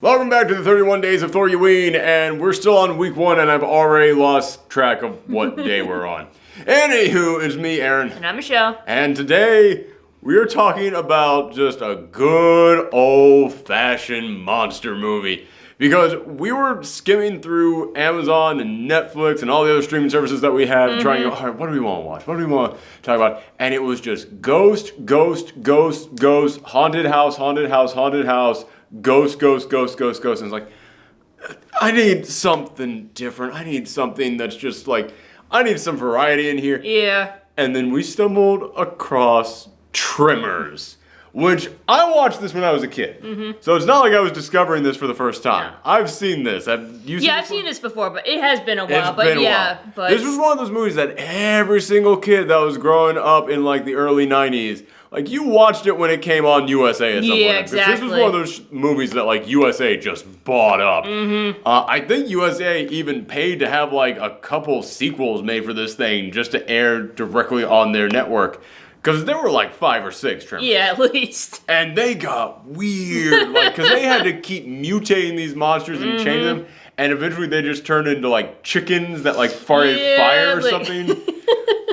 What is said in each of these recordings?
Welcome back to the 31 Days of THORGIWEEN, and we're still on week 1, and I've already lost track of what day we're on. Anywho, it's me, Aaron. And I'm Michelle. And today, we are talking about just a good old-fashioned monster movie. Because we were skimming through Amazon and Netflix and all the other streaming services that we have, trying to go, all right, what do we want to watch? What do we want to talk about? And it was just ghost, haunted house, ghost. And it's like, I need something different. I need something that's just like, I need some variety in here. Yeah. And then we stumbled across Tremors, which I watched this when I was a kid. So it's not like I was discovering this for the first time. No. I've seen this. I've seen this before, but it has been a while. But this was one of those movies that every single kid that was growing up in like the early 90s, like you watched it when it came on USA at some point. Yeah, exactly. This was one of those movies that like USA just bought up. I think USA even paid to have like a couple sequels made for this thing just to air directly on their network. Because there were like 5 or 6 Tremors. Yeah, at least. And they got weird, like, because they had to keep mutating these monsters and changing them, and eventually they just turned into like chickens that like farted fire or something.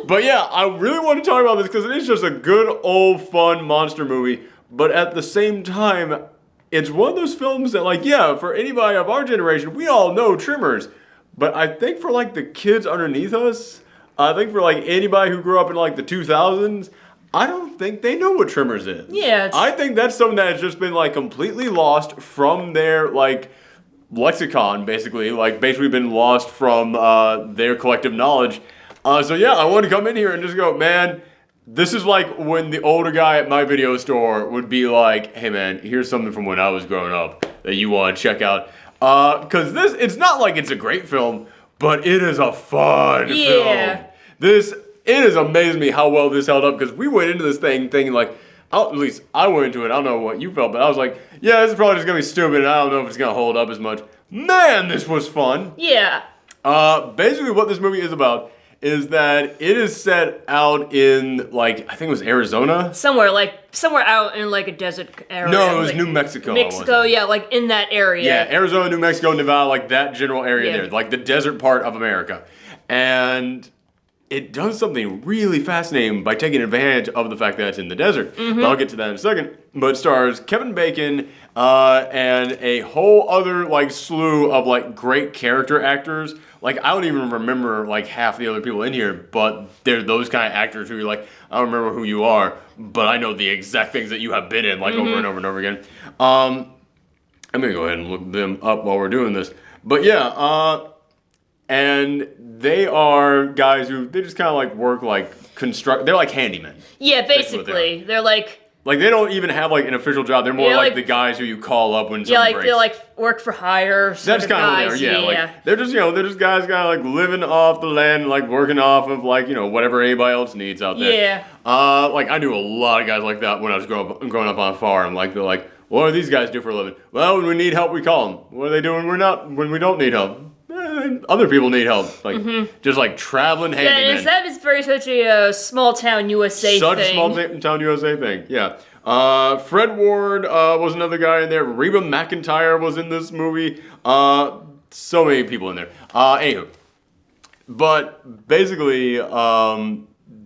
But yeah, I really want to talk about this because it is just a good old fun monster movie, but at the same time, it's one of those films that like, yeah, for anybody of our generation, we all know Tremors, but I think for like the kids underneath us, I think for like anybody who grew up in like the 2000s, I don't think they know what Tremors is. Yeah. I think that's something that has just been like completely lost from their like lexicon, basically been lost from their collective knowledge. So yeah, I want to come in here and just go, man, this is like when the older guy at my video store would be like, hey man, here's something from when I was growing up that you want to check out. Cause it's not like it's a great film, but it is a fun film. It has amazed me how well this held up, because we went into this thing thinking like, at least I went into it, I don't know what you felt, but I was like, yeah, this is probably just gonna be stupid, and I don't know if it's gonna hold up as much. Man, this was fun. Yeah. Basically what this movie is about is that it is set out in, like, I think it was Arizona? Somewhere out in like a desert area. No, it was like, New Mexico. Mexico, yeah, like in that area. Yeah, Arizona, New Mexico, Nevada, like that general area Yeah. there, like the desert part of America. And it does something really fascinating by taking advantage of the fact that it's in the desert. But I'll get to that in a second. But it stars Kevin Bacon and a whole other like slew of like great character actors. Like I don't even remember like half the other people in here, but they're those kind of actors who you're like, I don't remember who you are, but I know the exact things that you have been in like over and over and over again. I'm gonna go ahead and look them up while we're doing this. But yeah, and they are guys who, they just kind of like work like they're like handymen. Yeah, basically. They're like they don't even have like an official job. They're more like the guys who you call up when something breaks. They're like work for hire. That's kind of what they are, yeah. Like they're just guys kind of like living off the land, like working off of like, you know, whatever anybody else needs out there. Yeah. Like I knew a lot of guys like that when I was growing up on a farm. Like they're like, what do these guys do for a living? Well, when we need help, we call them. What do they do when we don't need help? Other people need help, like just like traveling handymen. Yeah, it's very such a small town USA thing. Such a small town USA thing, yeah. Fred Ward was another guy in there. Reba McEntire was in this movie. So many people in there. Anywho, but basically,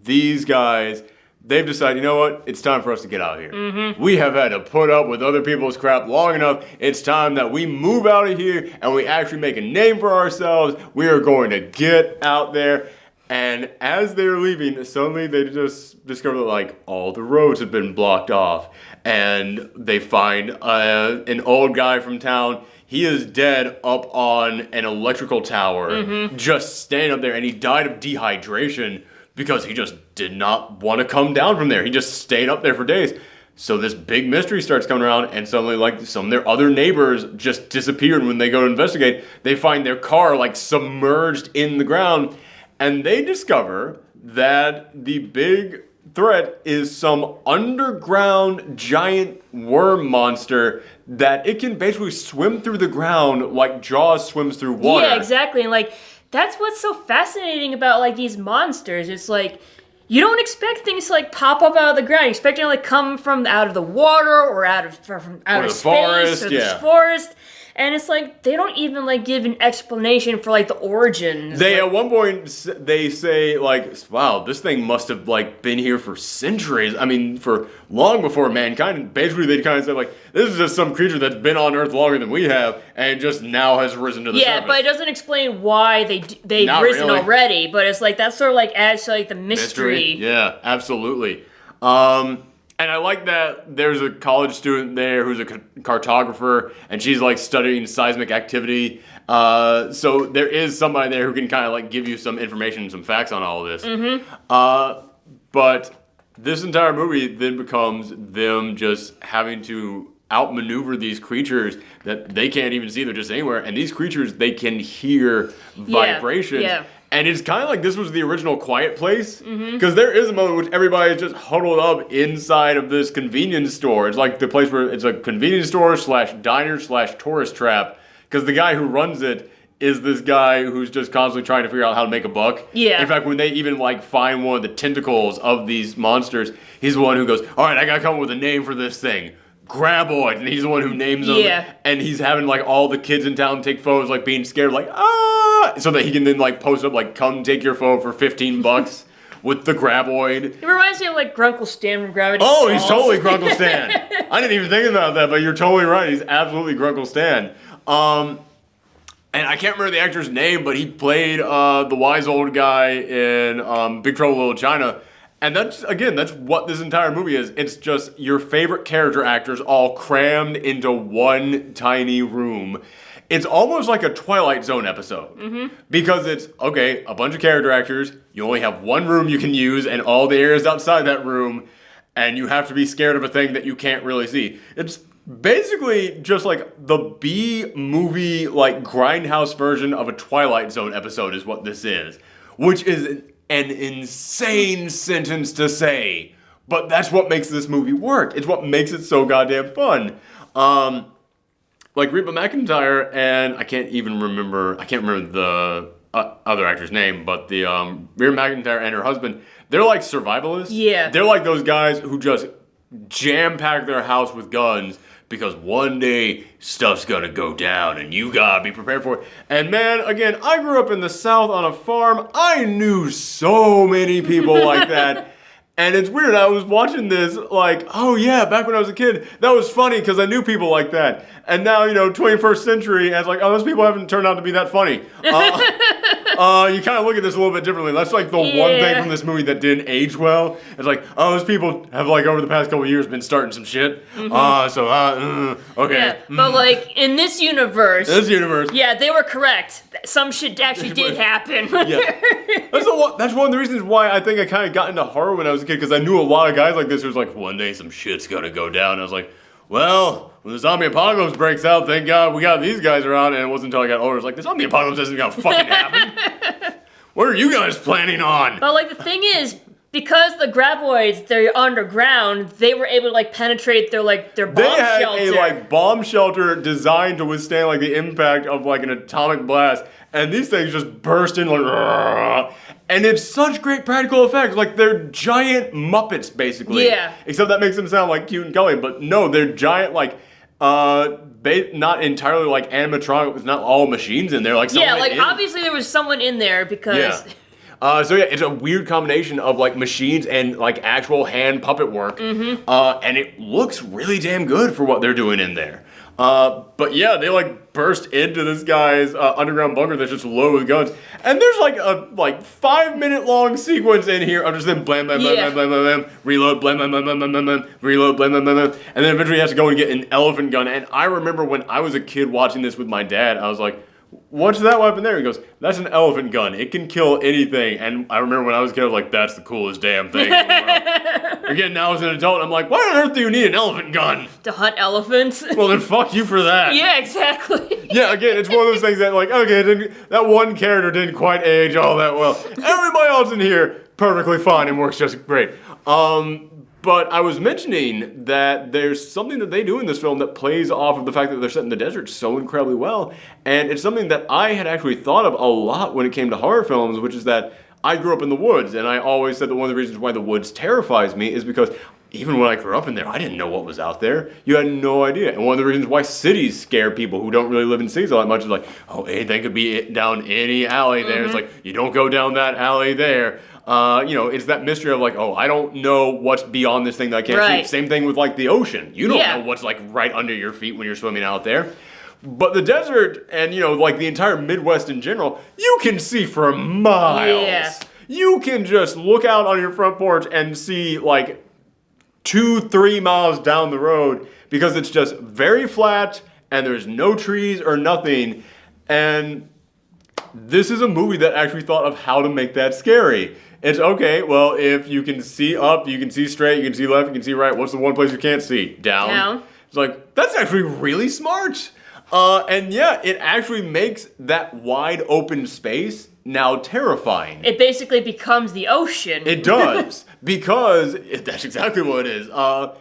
these guys, they've decided, you know what? It's time for us to get out of here. We have had to put up with other people's crap long enough. It's time that we move out of here and we actually make a name for ourselves. We are going to get out there. And as they're leaving, suddenly they just discover that like all the roads have been blocked off. And they find an old guy from town. He is dead up on an electrical tower, just standing up there, and he died of dehydration because he just did not want to come down from there. He just stayed up there for days. So this big mystery starts coming around, and suddenly like some of their other neighbors just disappeared. When they go to investigate, they find their car like submerged in the ground, and they discover that the big threat is some underground giant worm monster that it can basically swim through the ground like Jaws swims through water. Yeah, exactly. And like that's what's so fascinating about like these monsters. It's like you don't expect things to like pop up out of the ground. You expect it to like come from out of the water or out of space forest, or yeah. the forest. And it's like they don't even like give an explanation for like the origins. They at one point they say like, wow, this thing must have like been here for centuries. I mean, for long before mankind. And basically, they kind of say like, this is just some creature that's been on Earth longer than we have, and just now has risen to the surface. Yeah, but it doesn't explain why they've Not risen really. already. But it's like that sort of like adds to like the mystery. Yeah, absolutely. And I like that there's a college student there who's a cartographer, and she's like studying seismic activity. So there is somebody there who can kind of like give you some information, some facts on all of this. But this entire movie then becomes them just having to outmaneuver these creatures that they can't even see, they're just anywhere. And these creatures, they can hear vibrations. Yeah. And it's kind of like this was the original Quiet Place, because there is a moment in which everybody is just huddled up inside of this convenience store. It's like the place where it's a convenience store / diner / tourist trap, because the guy who runs it is this guy who's just constantly trying to figure out how to make a buck. Yeah. In fact, when they even like find one of the tentacles of these monsters, he's the one who goes, all right, I gotta come up with a name for this thing. Graboid, and he's the one who names them. Yeah. And he's having like all the kids in town take photos, like being scared, like so that he can then like post up like, come take your photo for $15 with the Graboid. It reminds me of like Grunkle Stan from Gravity Oh, Falls. he's totally Grunkle Stan. I didn't even think about that, but you're totally right. He's absolutely Grunkle Stan. And I can't remember the actor's name, but he played the wise old guy in Big Trouble in Little China. And that's what this entire movie is. It's just your favorite character actors all crammed into one tiny room. It's almost like a Twilight Zone episode. Because it's, okay, a bunch of character actors, you only have one room you can use, and all the areas outside that room, and you have to be scared of a thing that you can't really see. It's basically just like the B-movie, like, grindhouse version of a Twilight Zone episode is what this is. Which is an insane sentence to say, but that's what makes this movie work. It's what makes it so goddamn fun. Like Reba McEntire and I can't remember the other actor's name, but the Reba McEntire and her husband, they're like survivalists. Yeah. They're like those guys who just jam-pack their house with guns because one day stuff's gonna go down and you gotta be prepared for it. And man, again, I grew up in the South on a farm. I knew so many people like that. And it's weird, I was watching this like, oh yeah, back when I was a kid, that was funny because I knew people like that. And now, 21st century, and it's like, oh, those people haven't turned out to be that funny. You kind of look at this a little bit differently. That's like the one thing from this movie that didn't age well. It's like, oh, those people have like over the past couple of years been starting some shit. Okay. Yeah, but like in this universe, yeah, they were correct. Some shit actually did happen. Yeah. That's one of the reasons why I think I kind of got into horror when I was a kid, because I knew a lot of guys like this who was like, one day some shit's gonna go down. And I was like, well, when the zombie apocalypse breaks out, thank God we got these guys around. And it wasn't until I got older, I was like, the zombie apocalypse isn't gonna fucking happen. What are you guys planning on? But like the thing is, because the graboids, they're underground, they were able to like penetrate their bomb shelter. They had a like bomb shelter designed to withstand like the impact of like an atomic blast, and these things just burst in like, "Rrrr." And it's such great practical effects. Like they're giant Muppets basically. Yeah. Except that makes them sound like cute and cuddly, but no, they're giant like not entirely like animatronic. It's not all machines in there. Like obviously there was someone in there because. Yeah. It's a weird combination of like machines and like actual hand puppet work, and it looks really damn good for what they're doing in there. But yeah, they like burst into this guy's underground bunker that's just loaded with guns, and there's like a 5-minute long sequence in here of just them blam blam blam blam blam blam blam, reload blam blam blam blam blam blam, reload blam blam blam blam, and then eventually he has to go and get an elephant gun. And I remember when I was a kid watching this with my dad, I was like, what's that weapon there? He goes, that's an elephant gun. It can kill anything. And I remember when I was a kid, I was like, that's the coolest damn thing in the world. Again, now as an adult, I'm like, why on earth do you need an elephant gun? To hunt elephants? Well, then fuck you for that. Yeah, exactly. Yeah, again, it's one of those things that like, okay, that one character didn't quite age all that well. Everybody else in here, perfectly fine and works just great. But I was mentioning that there's something that they do in this film that plays off of the fact that they're set in the desert so incredibly well. And it's something that I had actually thought of a lot when it came to horror films, which is that I grew up in the woods, and I always said that one of the reasons why the woods terrifies me is because even when I grew up in there, I didn't know what was out there. You had no idea. And one of the reasons why cities scare people who don't really live in cities all that much is like, oh, anything could be down any alley there. It's like, you don't go down that alley there. It's that mystery of like, oh, I don't know what's beyond this thing that I can't see. Same thing with like the ocean. You don't know what's like right under your feet when you're swimming out there. But the desert and, like the entire Midwest in general, you can see for miles. Yeah. You can just look out on your front porch and see like 2-3 miles down the road because it's just very flat and there's no trees or nothing. And this is a movie that actually thought of how to make that scary. It's okay, well, if you can see up, you can see straight, you can see left, you can see right, what's the one place you can't see? Down. It's like, that's actually really smart. And yeah, it actually makes that wide open space now terrifying. It basically becomes the ocean. It does, because that's exactly what it is. But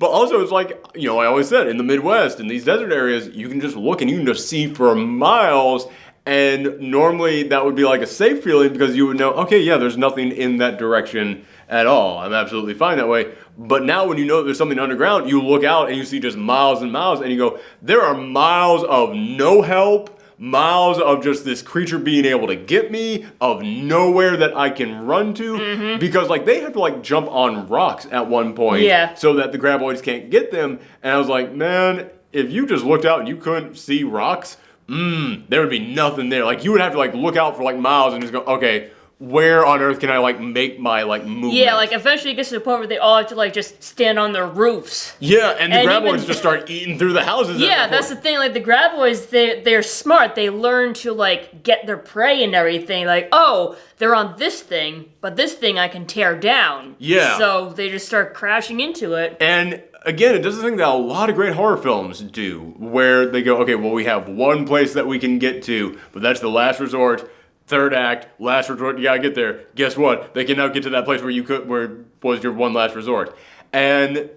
also it's like, I always said, in the Midwest, in these desert areas, you can just look and you can just see for miles. And normally that would be like a safe feeling because you would know, okay, yeah, there's nothing in that direction at all. I'm absolutely fine that way. But now when you know there's something underground, you look out and you see just miles and miles and you go, there are miles of no help, miles of just this creature being able to get me, of nowhere that I can run to, because like they have to like jump on rocks at one point so that the graboids can't get them. And I was like, man, if you just looked out and you couldn't see rocks, there would be nothing there. Like you would have to like look out for like miles and just go, okay, where on earth can I like make my like movement? Yeah, like eventually it gets to the point where they all have to like just stand on their roofs. Yeah, and the graboids just start eating through the houses. Yeah, that's the thing. Like the graboids, they're smart. They learn to like get their prey and everything. Like, oh, they're on this thing, but this thing I can tear down. Yeah. So they just start crashing into it. And again, it does the thing that a lot of great horror films do, where they go, okay, well, we have one place that we can get to, but that's the last resort. Third act, last resort, you gotta get there. Guess what? They can now get to that place where was your one last resort. And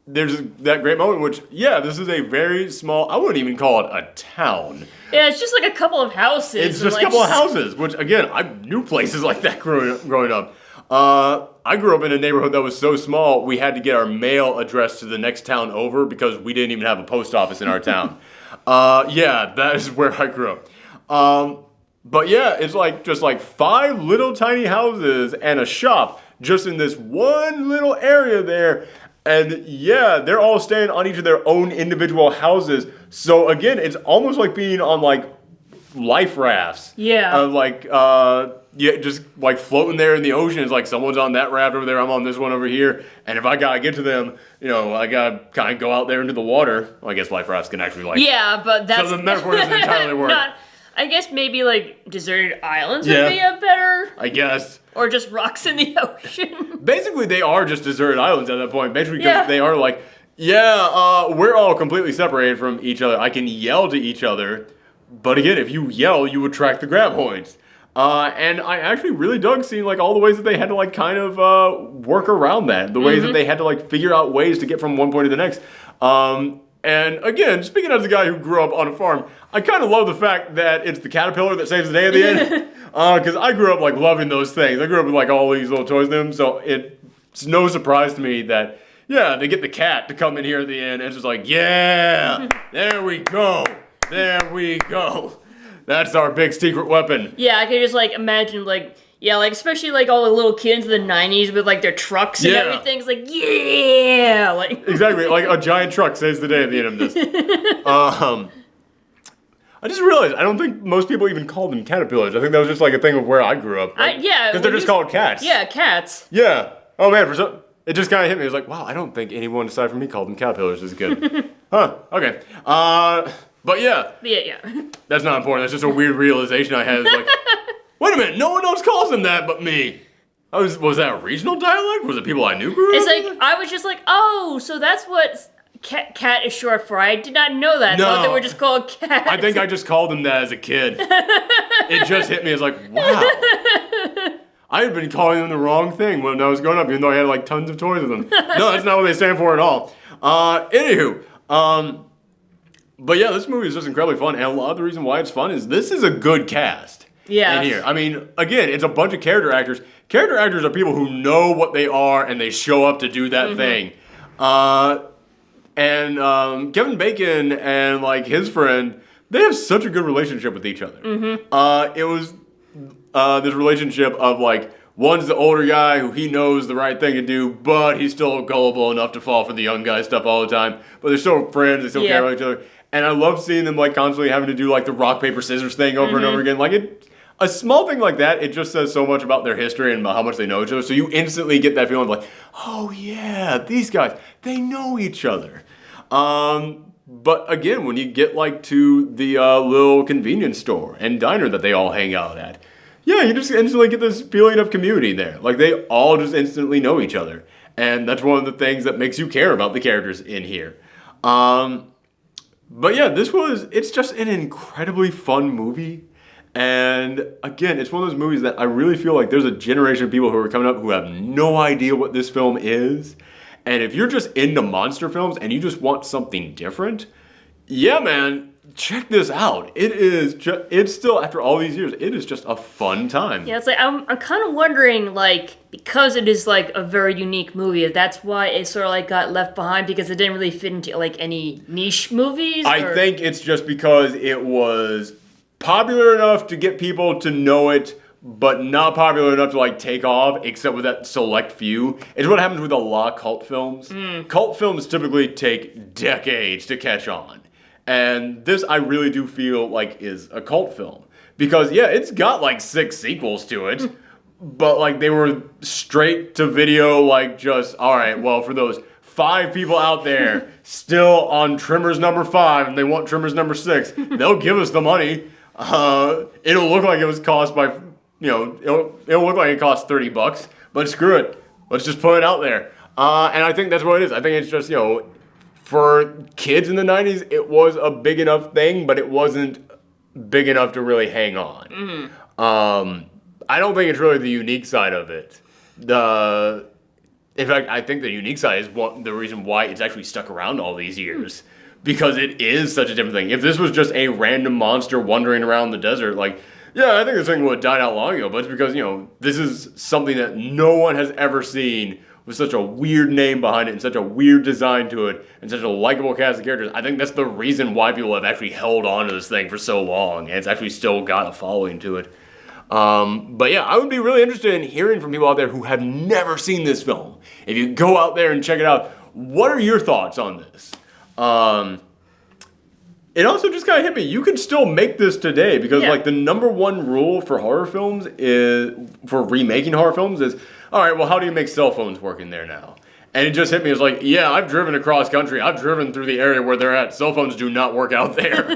there's that great moment which, this is a very small, I wouldn't even call it a town. Yeah, it's just like a couple of houses. It's just a couple of houses, which again, I knew places like that growing up. I grew up in a neighborhood that was so small, we had to get our mail addressed to the next town over because we didn't even have a post office in our town. That is where I grew up. But yeah, it's like just like 5 little tiny houses and a shop just in this one little area there. And yeah, they're all staying on each of their own individual houses. So again, it's almost like being on like life rafts. Yeah. Just like floating there in the ocean. It's like someone's on that raft over there, I'm on this one over here. And if I gotta get to them, I gotta kind of go out there into the water. Well, I guess life rafts can actually like... Yeah, but that's... So the metaphor doesn't entirely work. I guess maybe like deserted islands would be a better... I guess. Or just rocks in the ocean. Basically, they are just deserted islands at that point. Basically, because they are like, we're all completely separated from each other. I can yell to each other. But again, if you yell, you attract the graboids. And I actually really dug seeing like all the ways that they had to like kind of work around that. The ways that they had to like figure out ways to get from one point to the next. And again, speaking as a guy who grew up on a farm, I kind of love the fact that it's the caterpillar that saves the day at the end. Because I grew up like loving those things. I grew up with like all these little toys in them. So it's no surprise to me that, they get the cat to come in here at the end. And it's just like, there we go. There we go. That's our big secret weapon. Yeah, I can just like imagine like, especially like all the little kids in the 90s with like their trucks and everything. It's like, like exactly, like a giant truck saves the day at the end of this. I just realized I don't think most people even called them caterpillars. I think that was just like a thing of where I grew up. Because they're just called cats. Yeah, cats. Yeah. Oh man, it just kind of hit me. It was like, wow, I don't think anyone aside from me called them caterpillars as a kid. Okay. But yeah. That's not important. That's just a weird realization I had. It's like, wait a minute, no one else calls them that but me. Was that a regional dialect? Was it people I knew grew up? It's like, I was just like, oh, so that's what cat is short for. I did not know that. No. I thought they were just called cats. I think I just called them that as a kid. It just hit me as like, wow. I had been calling them the wrong thing when I was growing up, even though I had like tons of toys of them. No, that's not what they stand for at all. Anywho, but yeah, this movie is just incredibly fun, and a lot of the reason why it's fun is this is a good cast. Yeah. In here. I mean, again, it's a bunch of character actors. Character actors are people who know what they are and they show up to do that thing. And Kevin Bacon and like his friend, they have such a good relationship with each other. It was this relationship of like, one's the older guy who he knows the right thing to do, but he's still gullible enough to fall for the young guy stuff all the time. But they're still friends, they still care about each other. And I love seeing them like constantly having to do like the rock, paper, scissors thing over and over again. Like a small thing like that, it just says so much about their history and about how much they know each other. So you instantly get that feeling of like, oh yeah, these guys, they know each other. But again, when you get like to the little convenience store and diner that they all hang out at, yeah, you just instantly get this feeling of community there. Like they all just instantly know each other. And that's one of the things that makes you care about the characters in here. But yeah, it's just an incredibly fun movie. And again, it's one of those movies that I really feel like there's a generation of people who are coming up who have no idea what this film is. And if you're just into monster films and you just want something different, yeah, man, check this out. It's still, after all these years, it is just a fun time. Yeah, it's like, I'm kind of wondering, like, because it is, like, a very unique movie, if that's why it sort of, like, got left behind, because it didn't really fit into, like, any niche movies? I think it's just because it was popular enough to get people to know it, but not popular enough to, like, take off, except with that select few. It's what happens with a lot of cult films. Cult films typically take decades to catch on. And this, I really do feel like, is a cult film. Because, yeah, it's got, like, 6 sequels to it. But, like, they were straight to video, like, just, all right, well, for those 5 people out there still on Tremors number 5 and they want Tremors number 6, they'll give us the money. It'll look like it was cost by, it'll look like it cost $30, but screw it. Let's just put it out there. And I think that's what it is. I think it's just, for kids in the 90s, it was a big enough thing, but it wasn't big enough to really hang on. I don't think it's really the unique side of it. In fact, I think the unique side is the reason why it's actually stuck around all these years. Because it is such a different thing. If this was just a random monster wandering around the desert, like, yeah, I think this thing would have died out long ago, but it's because, this is something that no one has ever seen with such a weird name behind it and such a weird design to it and such a likable cast of characters. I think that's the reason why people have actually held on to this thing for so long, and it's actually still got a following to it. But yeah, I would be really interested in hearing from people out there who have never seen this film. If you go out there and check it out, what are your thoughts on this? It also just kind of hit me. You could still make this today because, like, the number one rule for horror films for remaking horror films is, all right, well, how do you make cell phones work in there now? And it just hit me. It was like, yeah, I've driven across country. I've driven through the area where they're at. Cell phones do not work out there.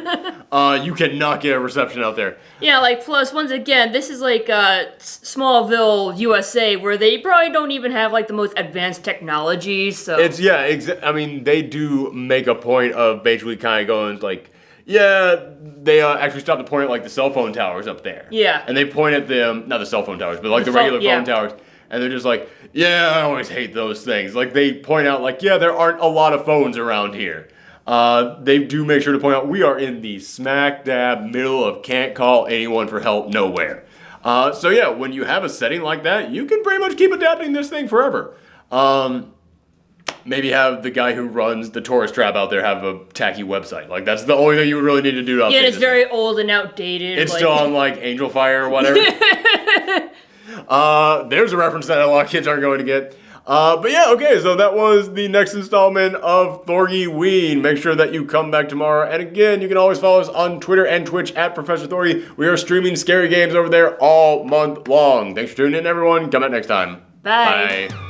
You cannot get a reception out there. Yeah, like, plus, once again, this is like Smallville, USA, where they probably don't even have, like, the most advanced technology, so... I mean, they do make a point of basically kind of going, like, yeah, they actually stopped to point at, like, the cell phone towers up there. Yeah. And they point at them, not the cell phone towers, but, like, the regular phone towers. And they're just like, yeah, I always hate those things. Like, they point out, like, yeah, there aren't a lot of phones around here. They do make sure to point out we are in the smack dab middle of can't call anyone for help nowhere. So yeah, when you have a setting like that, you can pretty much keep adapting this thing forever. Maybe have the guy who runs the tourist trap out there have a tacky website. Like, that's the only thing you would really need to do to update. Yeah, it's very old and outdated. It's still on, like, Angel Fire or whatever. There's a reference that a lot of kids aren't going to get. But yeah, okay, so that was the next installment of THORGIWEEN. Make sure that you come back tomorrow. And again, you can always follow us on Twitter and Twitch at Professor Thorgy. We are streaming scary games over there all month long. Thanks for tuning in, everyone. Come back next time. Bye. Bye.